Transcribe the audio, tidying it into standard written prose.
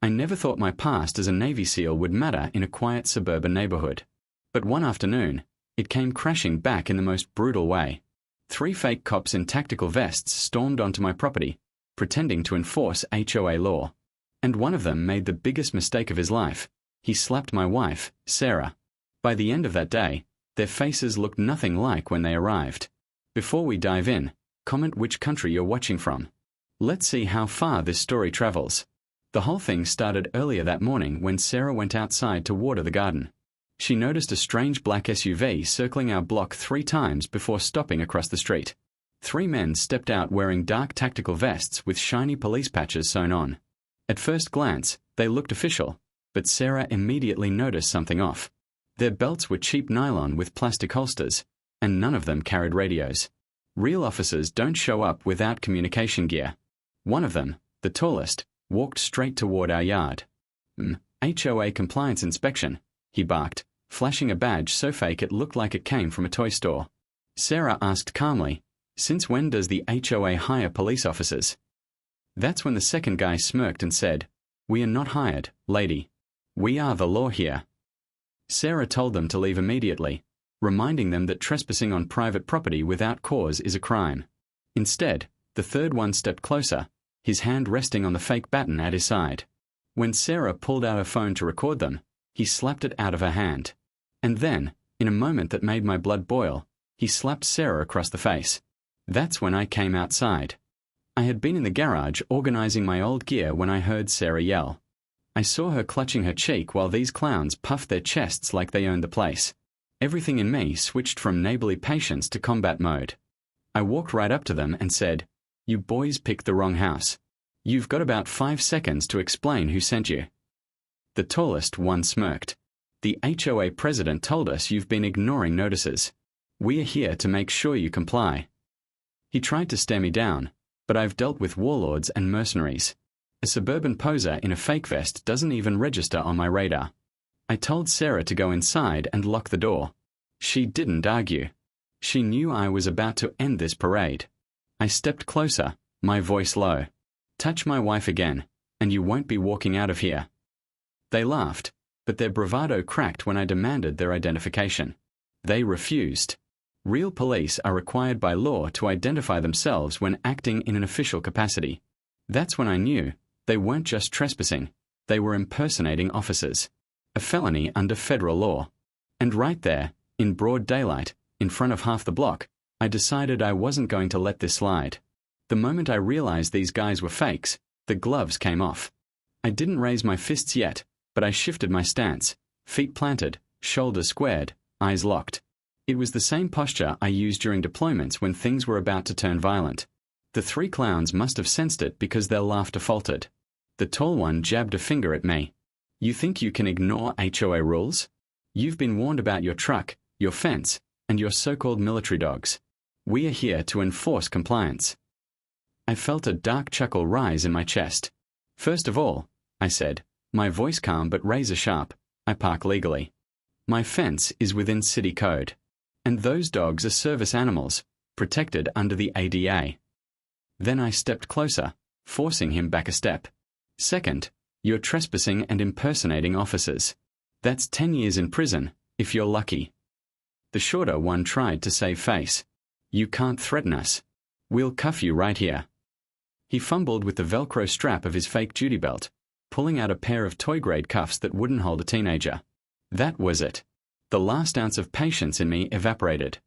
I never thought my past as a Navy SEAL would matter in a quiet suburban neighborhood. But one afternoon, it came crashing back in the most brutal way. 3 fake cops in tactical vests stormed onto my property, pretending to enforce HOA law. And one of them made the biggest mistake of his life. He slapped my wife, Sarah. By the end of that day, their faces looked nothing like when they arrived. Before we dive in, comment which country you're watching from. Let's see how far this story travels. The whole thing started earlier that morning when Sarah went outside to water the garden. She noticed a strange black SUV circling our block 3 times before stopping across the street. 3 men stepped out wearing dark tactical vests with shiny police patches sewn on. At first glance, they looked official, but Sarah immediately noticed something off. Their belts were cheap nylon with plastic holsters, and none of them carried radios. Real officers don't show up without communication gear. One of them, the tallest, walked straight toward our yard. HOA compliance inspection, he barked, flashing a badge so fake it looked like it came from a toy store. Sarah asked calmly, "Since when does the HOA hire police officers?" That's when the second guy smirked and said, "We are not hired, lady. We are the law here." Sarah told them to leave immediately, reminding them that trespassing on private property without cause is a crime. Instead, the third one stepped closer, his hand resting on the fake baton at his side. When Sarah pulled out her phone to record them, he slapped it out of her hand. And then, in a moment that made my blood boil, he slapped Sarah across the face. That's when I came outside. I had been in the garage organizing my old gear when I heard Sarah yell. I saw her clutching her cheek while these clowns puffed their chests like they owned the place. Everything in me switched from neighborly patience to combat mode. I walked right up to them and said, "You boys picked the wrong house. You've got about 5 seconds to explain who sent you." The tallest one smirked. "The HOA president told us you've been ignoring notices. We are here to make sure you comply." He tried to stare me down, but I've dealt with warlords and mercenaries. A suburban poser in a fake vest doesn't even register on my radar. I told Sarah to go inside and lock the door. She didn't argue. She knew I was about to end this parade. I stepped closer, my voice low. "Touch my wife again, and you won't be walking out of here." They laughed, but their bravado cracked when I demanded their identification. They refused. Real police are required by law to identify themselves when acting in an official capacity. That's when I knew they weren't just trespassing, they were impersonating officers. A felony under federal law. And right there, in broad daylight, in front of half the block, I decided I wasn't going to let this slide. The moment I realized these guys were fakes, the gloves came off. I didn't raise my fists yet, but I shifted my stance, feet planted, shoulders squared, eyes locked. It was the same posture I used during deployments when things were about to turn violent. The 3 clowns must have sensed it because their laughter faltered. The tall one jabbed a finger at me. "You think you can ignore HOA rules? You've been warned about your truck, your fence, and your so-called military dogs. We are here to enforce compliance." I felt a dark chuckle rise in my chest. "First of all," I said, my voice calm but razor sharp, "I park legally. My fence is within city code. And those dogs are service animals, protected under the ADA." Then I stepped closer, forcing him back a step. "Second, you're trespassing and impersonating officers. That's 10 years in prison, if you're lucky." The shorter one tried to save face. "You can't threaten us. We'll cuff you right here." He fumbled with the Velcro strap of his fake duty belt, pulling out a pair of toy-grade cuffs that wouldn't hold a teenager. That was it. The last ounce of patience in me evaporated.